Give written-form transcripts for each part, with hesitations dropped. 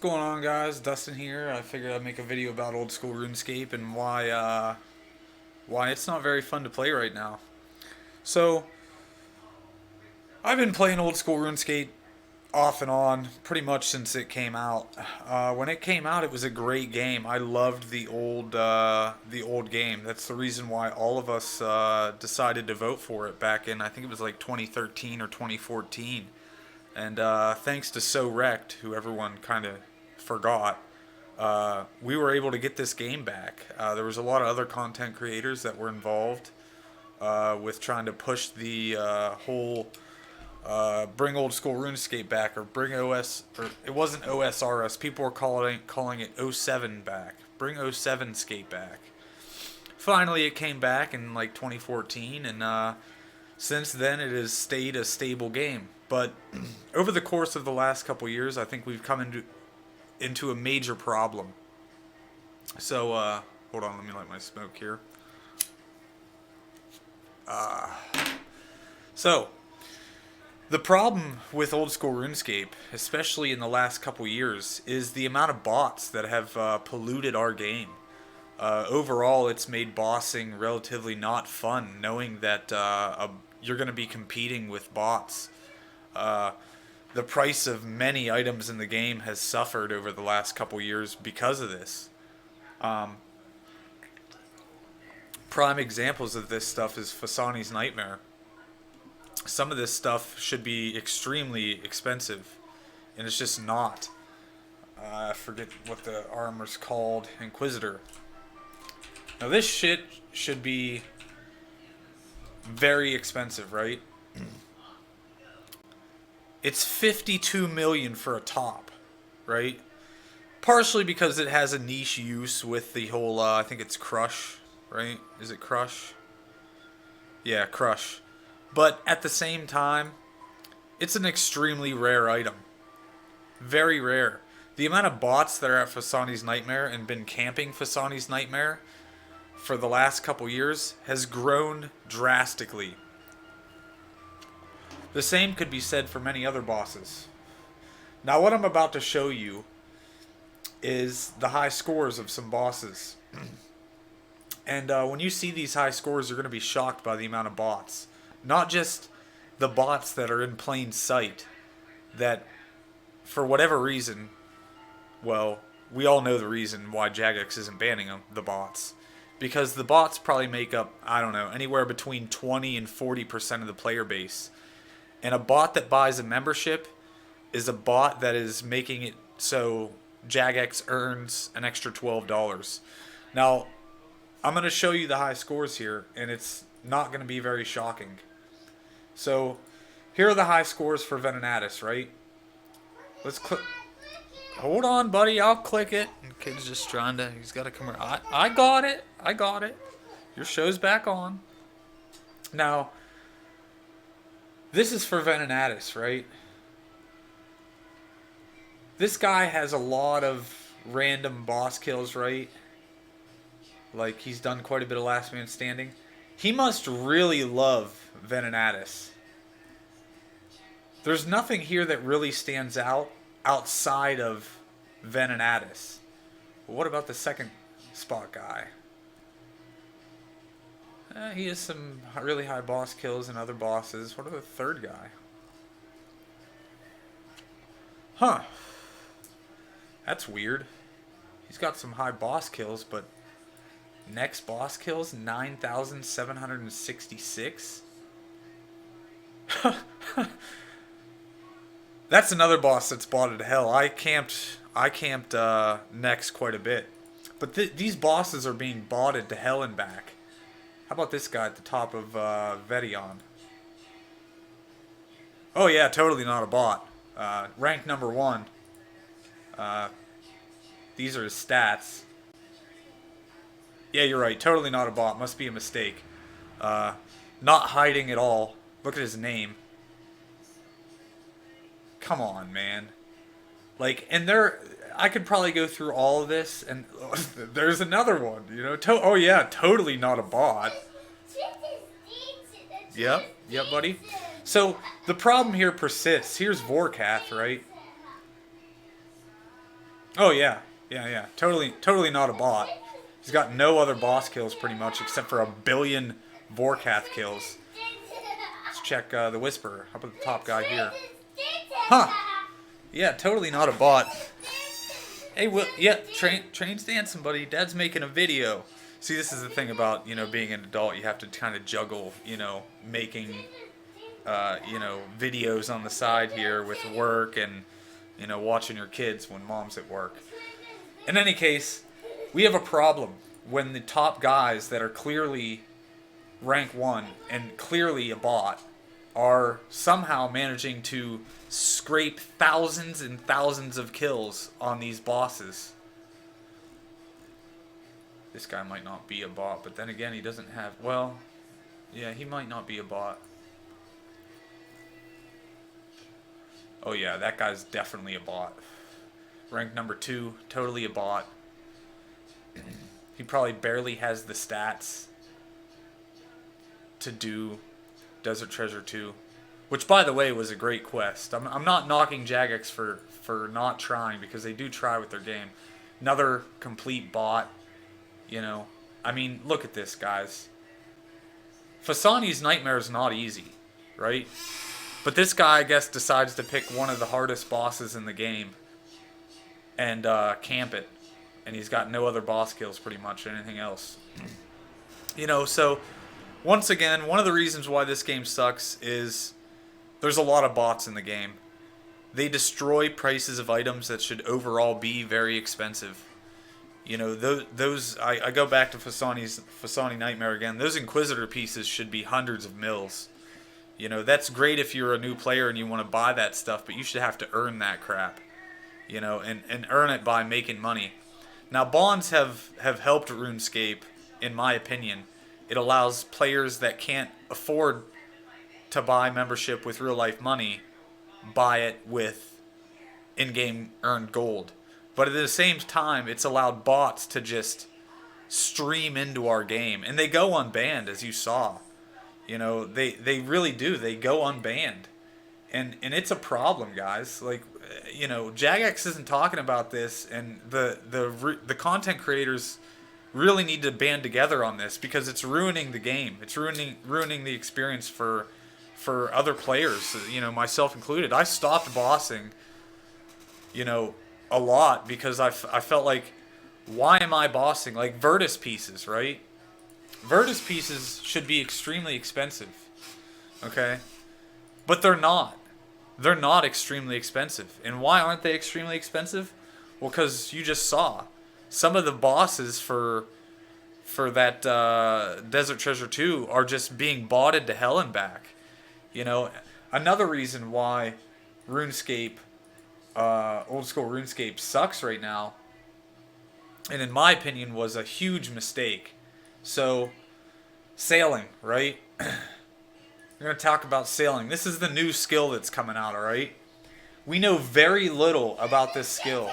going on, guys? Dustin here. I figured I'd make a video about Old School Runescape and why it's not very fun to play right now. So, I've been playing Old School Runescape off and on pretty much since it came out. When it came out, it was a great game. I loved the old game. That's the reason why all of us decided to vote for it back in, I think it was like 2013 or 2014. And thanks to So Wrecked, who everyone kind of forgot, we were able to get this game back. There was a lot of other content creators that were involved with trying to push the whole bring Old School RuneScape back, or bring OS, or it wasn't OSRS. People were calling it '07 back. Bring '07 Skate back. Finally, it came back in like 2014, and since then it has stayed a stable game. But over the course of the last couple years, I think we've come into a major problem. So hold on, let me light my smoke here. So the problem with Old School RuneScape, especially in the last couple years, is the amount of bots that have polluted our game. Overall, it's made bossing relatively not fun, knowing that you're going to be competing with bots. The price of many items in the game has suffered over the last couple years because of this. Prime examples of this stuff is Fasani's Nightmare. Some of this stuff should be extremely expensive, and it's just not. I forget what the armor's called. Inquisitor. Now this shit should be very expensive, right? It's 52 million for a top, right? Partially because it has a niche use with the whole, I think it's Crush, right? Is it Crush? Yeah, Crush. But at the same time, it's an extremely rare item. Very rare. The amount of bots that are at Fasani's Nightmare and been camping Fasani's Nightmare for the last couple years has grown drastically. The same could be said for many other bosses. Now what I'm about to show you is the high scores of some bosses. And when you see these high scores, you're going to be shocked by the amount of bots. Not just the bots that are in plain sight, that for whatever reason, well, we all know the reason why Jagex isn't banning them, the bots. Because the bots probably make up, I don't know, anywhere between 20 and 40% of the player base. And a bot that buys a membership is a bot that is making it so Jagex earns an extra $12. Now, I'm going to show you the high scores here, and it's not going to be very shocking. So, here are the high scores for Venenatus, right? Let's click. Hold on, buddy. I'll click it. The kid's just trying to. He's got to come here. I got it. I got it. Your show's back on. Now, this is for Venenatus, right? This guy has a lot of random boss kills, right? Like, he's done quite a bit of last man standing. He must really love Venenatus. There's nothing here that really stands out outside of Venenatus. But what about the second spot guy? He has some really high boss kills and other bosses. What about the third guy? Huh. That's weird. He's got some high boss kills, but next boss kills 9,766. That's another boss that's botted to hell. I camped next quite a bit, but these bosses are being botted to hell and back. How about this guy at the top of Vedion? Oh yeah, totally not a bot. Rank number 1. These are his stats. Yeah, you're right. Totally not a bot. Must be a mistake. Not hiding at all. Look at his name. Come on, man. Like, and I could probably go through all of this, and there's another one, you know? Oh, yeah, totally not a bot. Yep, buddy. So, the problem here persists. Here's Vorkath, right? Oh yeah, yeah. Totally not a bot. He's got no other boss kills pretty much except for 1 billion Vorkath kills. Let's check the Whisperer. How about the top guy here? Huh. Yeah, totally not a bot. Hey, yeah, train's dancing, buddy. Dad's making a video. See, this is the thing about, being an adult. You have to kind of juggle, making, videos on the side here with work and, watching your kids when mom's at work. In any case, we have a problem when the top guys that are clearly rank 1 and clearly a bot are somehow managing to scrape thousands and thousands of kills on these bosses. This guy might not be a bot, but then again, he doesn't have... Well, yeah, he might not be a bot. Oh yeah, that guy's definitely a bot. Rank number 2, totally a bot. He probably barely has the stats to do Desert Treasure 2. Which, by the way, was a great quest. I'm not knocking Jagex for not trying, because they do try with their game. Another complete bot. I mean, look at this, guys. Fasani's Nightmare is not easy, right? But this guy, I guess, decides to pick one of the hardest bosses in the game and camp it. And he's got no other boss kills, pretty much, or anything else. So, once again, one of the reasons why this game sucks is there's a lot of bots in the game. They destroy prices of items that should overall be very expensive. Those I go back to Fasani Nightmare again. Those Inquisitor pieces should be hundreds of mils. That's great if you're a new player and you want to buy that stuff, but you should have to earn that crap. And earn it by making money. Now, bonds have helped RuneScape, in my opinion. It allows players that can't afford to buy membership with real-life money, buy it with in-game earned gold. But at the same time, it's allowed bots to just stream into our game. And they go unbanned, as you saw. They really do. They go unbanned. And it's a problem, guys. Like, Jagex isn't talking about this, and the content creators really need to band together on this, because it's ruining the game. It's ruining the experience for other players, myself included. I stopped bossing, a lot, because I felt like, why am I bossing? Like Virtus pieces, right? Virtus pieces should be extremely expensive, okay? But they're not. They're not extremely expensive. And why aren't they extremely expensive? Well, because you just saw some of the bosses for that Desert Treasure 2 are just being botted to hell and back. Another reason why RuneScape, Old School Runescape sucks right now, and in my opinion was a huge mistake. So, sailing, right? We're going to talk about sailing. This is the new skill that's coming out, alright? We know very little about this skill.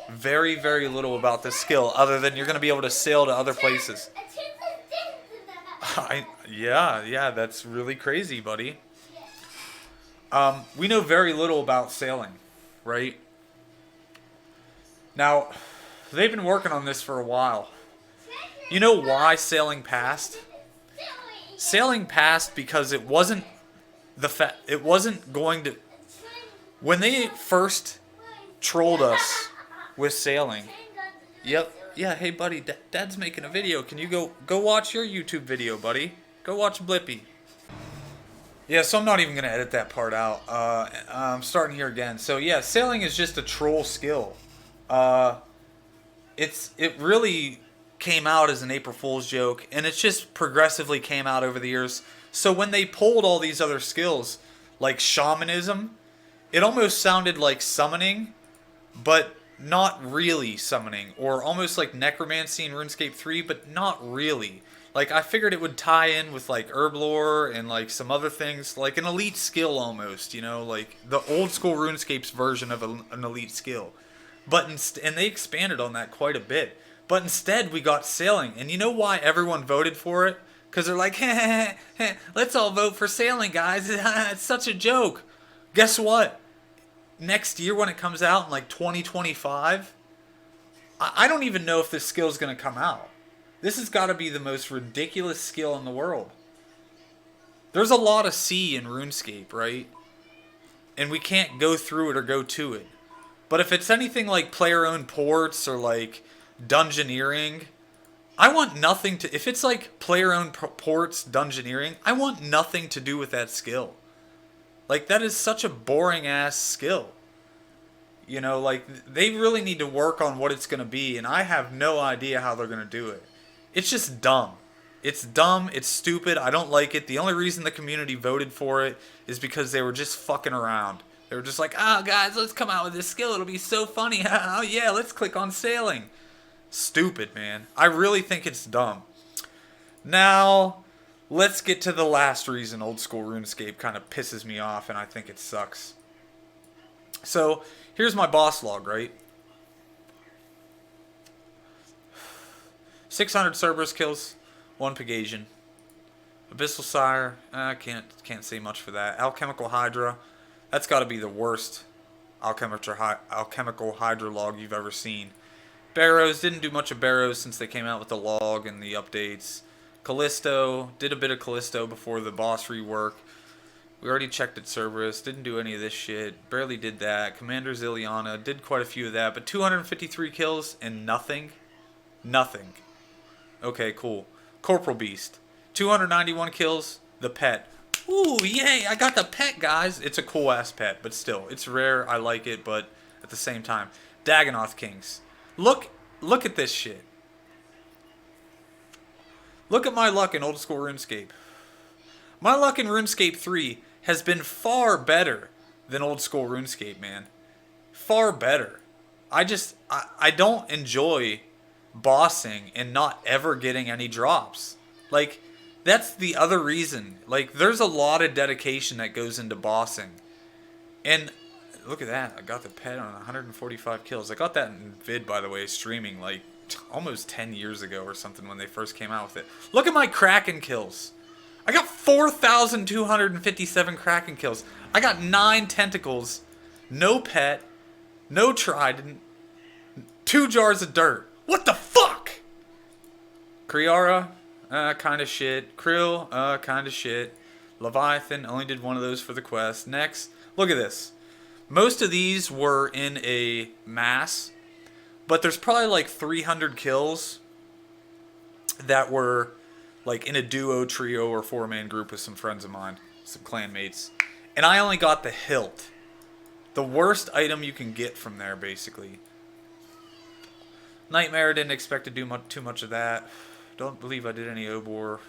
Very, very little about this skill, other than you're going to be able to sail to other places. Yeah, that's really crazy, buddy. We know very little about sailing, right? Now, they've been working on this for a while. You know why sailing passed? Sailing passed because it wasn't going to... When they first trolled us with sailing... Yep. Yeah, hey buddy, Dad's making a video. Can you go watch your YouTube video, buddy? Go watch Blippi. Yeah, so I'm not even going to edit that part out. I'm starting here again. So yeah, sailing is just a troll skill. It really came out as an April Fool's joke, and it's just progressively came out over the years. So when they pulled all these other skills, like shamanism, it almost sounded like summoning, but not really summoning, or almost like necromancy in RuneScape 3, but not really. Like, I figured it would tie in with like herb lore and like some other things, like an elite skill almost, like the Old School RuneScape's version of an elite skill. But and they expanded on that quite a bit. But instead, we got sailing. And you know why everyone voted for it? Because they're like, let's all vote for sailing, guys. It's such a joke. Guess what? next year when it comes out in like 2025, I don't even know if this skill is going to come out. This has got to be the most ridiculous skill in the world. There's a lot of C in RuneScape, right? And we can't go through it or go to it. But if it's anything like player-owned ports or like dungeoneering, I want nothing to... If it's like player-owned ports, dungeoneering, I want nothing to do with that skill. Like, that is such a boring-ass skill. You know, like, they really need to work on what it's going to be, and I have no idea how they're going to do it. It's just dumb. It's dumb, it's stupid, I don't like it. The only reason the community voted for it is because they were just fucking around. They were just like, oh, guys, let's come out with this skill, it'll be so funny. Oh, yeah, let's click on sailing. Stupid, man. I really think it's dumb. Now, let's get to the last reason Old School RuneScape kind of pisses me off and I think it sucks. So, here's my boss log, right? 600 Cerberus kills, 1 Pegasian. Abyssal Sire, I can't say much for that. Alchemical Hydra, that's got to be the worst alchemical Hydra log you've ever seen. Barrows, didn't do much of Barrows since they came out with the log and the updates. Callisto, did a bit of Callisto before the boss rework. We already checked at Cerberus, didn't do any of this shit, barely did that. Commander Zilliana, did quite a few of that, but 253 kills and nothing? Nothing. Okay, cool. Corporal Beast, 291 kills, the pet. Ooh, yay, I got the pet, guys. It's a cool-ass pet, but still, it's rare, I like it, but at the same time. Dagonoth Kings. Look at this shit. Look at my luck in Old School RuneScape. My luck in RuneScape 3 has been far better than Old School RuneScape, man. Far better. I don't enjoy bossing and not ever getting any drops. Like, that's the other reason. Like, there's a lot of dedication that goes into bossing. And look at that. I got the pet on 145 kills. I got that in vid, by the way, streaming like almost 10 years ago or something when they first came out with it. Look at my Kraken kills. I got 4,257 Kraken kills. I got 9 tentacles, no pet, no trident, 2 jars of dirt. What the fuck? Kriara, kind of shit. Krill, kind of shit. Leviathan, only did 1 of those for the quest. Next, look at this. Most of these were in a mass, but there's probably like 300 kills that were like in a duo, trio, or 4-man group with some friends of mine, some clanmates. And I only got the hilt. The worst item you can get from there, basically. Nightmare, didn't expect to do too much of that. Don't believe I did any Obor.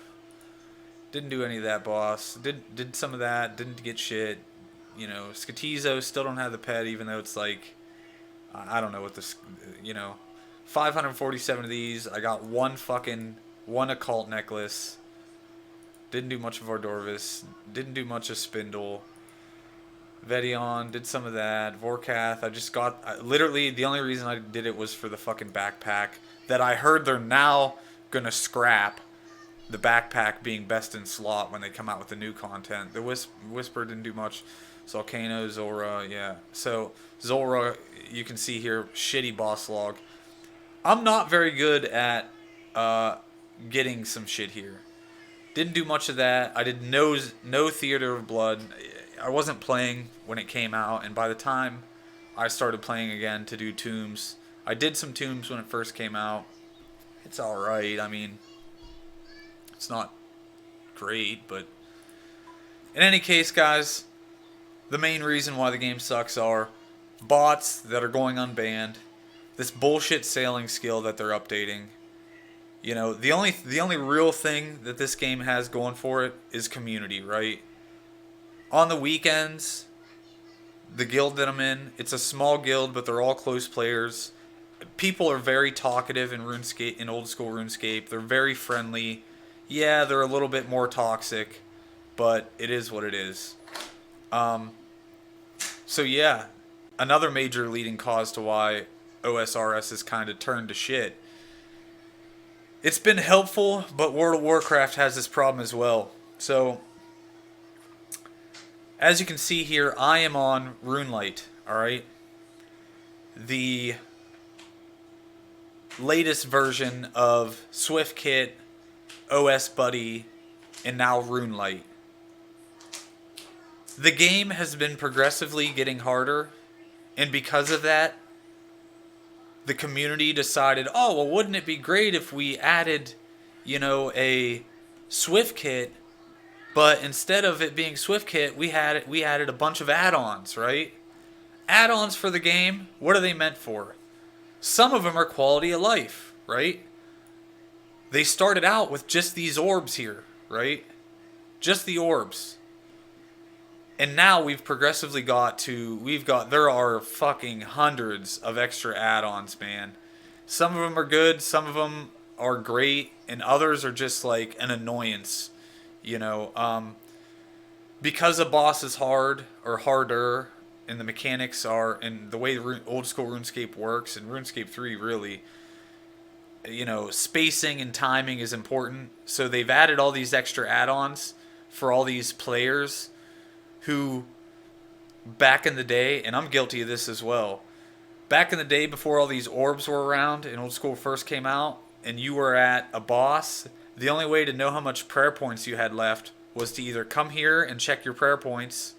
Didn't do any of that boss. Did some of that, didn't get shit. You know, Skatizo, still don't have the pet, even though it's like, I don't know what this, you know, 547 of these. I got one occult necklace. Didn't do much of Ardorvis. Didn't do much of Spindle. Vedion, did some of that. Vorkath, I just got, literally, the only reason I did it was for the fucking backpack that I heard they're now gonna scrap. The backpack being best in slot when they come out with the new content. The Whisper didn't do much. Volcano, Zora, yeah. So, Zora, you can see here, shitty boss log. I'm not very good at getting some shit here. Didn't do much of that. I did no Theater of Blood. I wasn't playing when it came out, and by the time I started playing again to do tombs, I did some tombs when it first came out. It's alright, I mean, it's not great, but in any case, guys, the main reason why the game sucks are bots that are going unbanned, this bullshit sailing skill that they're updating. You know, the only real thing that this game has going for it is community, right? On the weekends, the guild that I'm in, it's a small guild, but they're all close players. People are very talkative in RuneScape, in Old School RuneScape. They're very friendly. Yeah, they're a little bit more toxic, but it is what it is. So yeah, another major leading cause to why OSRS has kind of turned to shit. It's been helpful, but World of Warcraft has this problem as well. So, as you can see here, I am on RuneLite. Alright? The latest version of SwiftKit, OS Buddy, and now RuneLite. The game has been progressively getting harder, and because of that, the community decided, oh, well, wouldn't it be great if we added, a SwiftKit, but instead of it being SwiftKit, we added a bunch of add-ons, right? Add-ons for the game, what are they meant for? Some of them are quality of life, right? They started out with just these orbs here, right? Just the orbs. And now we've progressively there are fucking hundreds of extra add-ons, man. Some of them are good, some of them are great, and others are just like an annoyance, because a boss is hard or harder, and the mechanics are, and the way Old School RuneScape works, and RuneScape 3 really, spacing and timing is important. So they've added all these extra add-ons for all these players who, back in the day, and I'm guilty of this as well, back in the day before all these orbs were around and Old School first came out, and you were at a boss, the only way to know how much prayer points you had left was to either come here and check your prayer points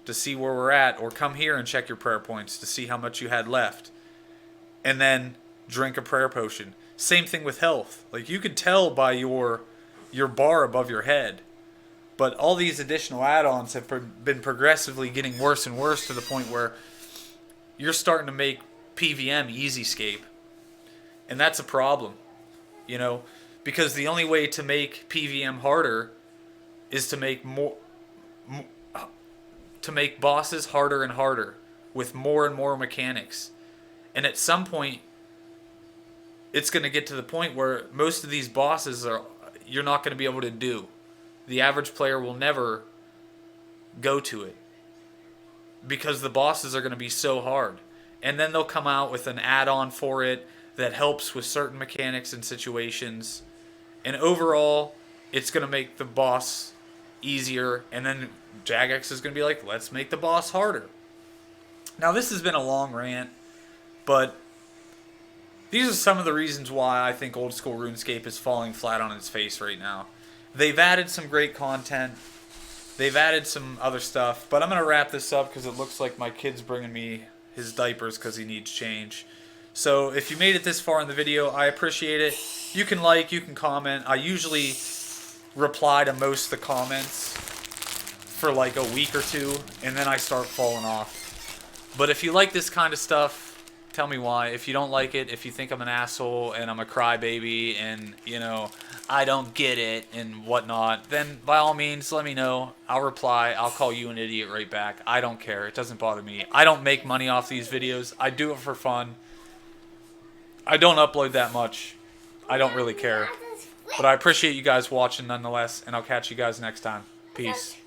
to see where we're at, or come here and check your prayer points to see how much you had left, and then drink a prayer potion. Same thing with health. Like, you could tell by your bar above your head. But all these additional add-ons have been progressively getting worse and worse to the point where you're starting to make PVM easy-scape. And that's a problem, because the only way to make PVM harder is to make bosses harder and harder with more and more mechanics. And at some point, it's going to get to the point where most of these bosses you're not going to be able to do. The average player will never go to it because the bosses are going to be so hard. And then they'll come out with an add-on for it that helps with certain mechanics and situations. And overall, it's going to make the boss easier. And then Jagex is going to be like, let's make the boss harder. Now, this has been a long rant, but these are some of the reasons why I think Old School RuneScape is falling flat on its face right now. They've added some great content. They've added some other stuff. But I'm going to wrap this up because it looks like my kid's bringing me his diapers because he needs change. So if you made it this far in the video, I appreciate it. You can like, you can comment. I usually reply to most of the comments for like a week or two, and then I start falling off. But if you like this kind of stuff, tell me why. If you don't like it, if you think I'm an asshole and I'm a crybaby and, I don't get it and whatnot, then by all means, let me know. I'll reply. I'll call you an idiot right back. I don't care. It doesn't bother me. I don't make money off these videos. I do it for fun. I don't upload that much. I don't really care. But I appreciate you guys watching nonetheless, and I'll catch you guys next time. Peace.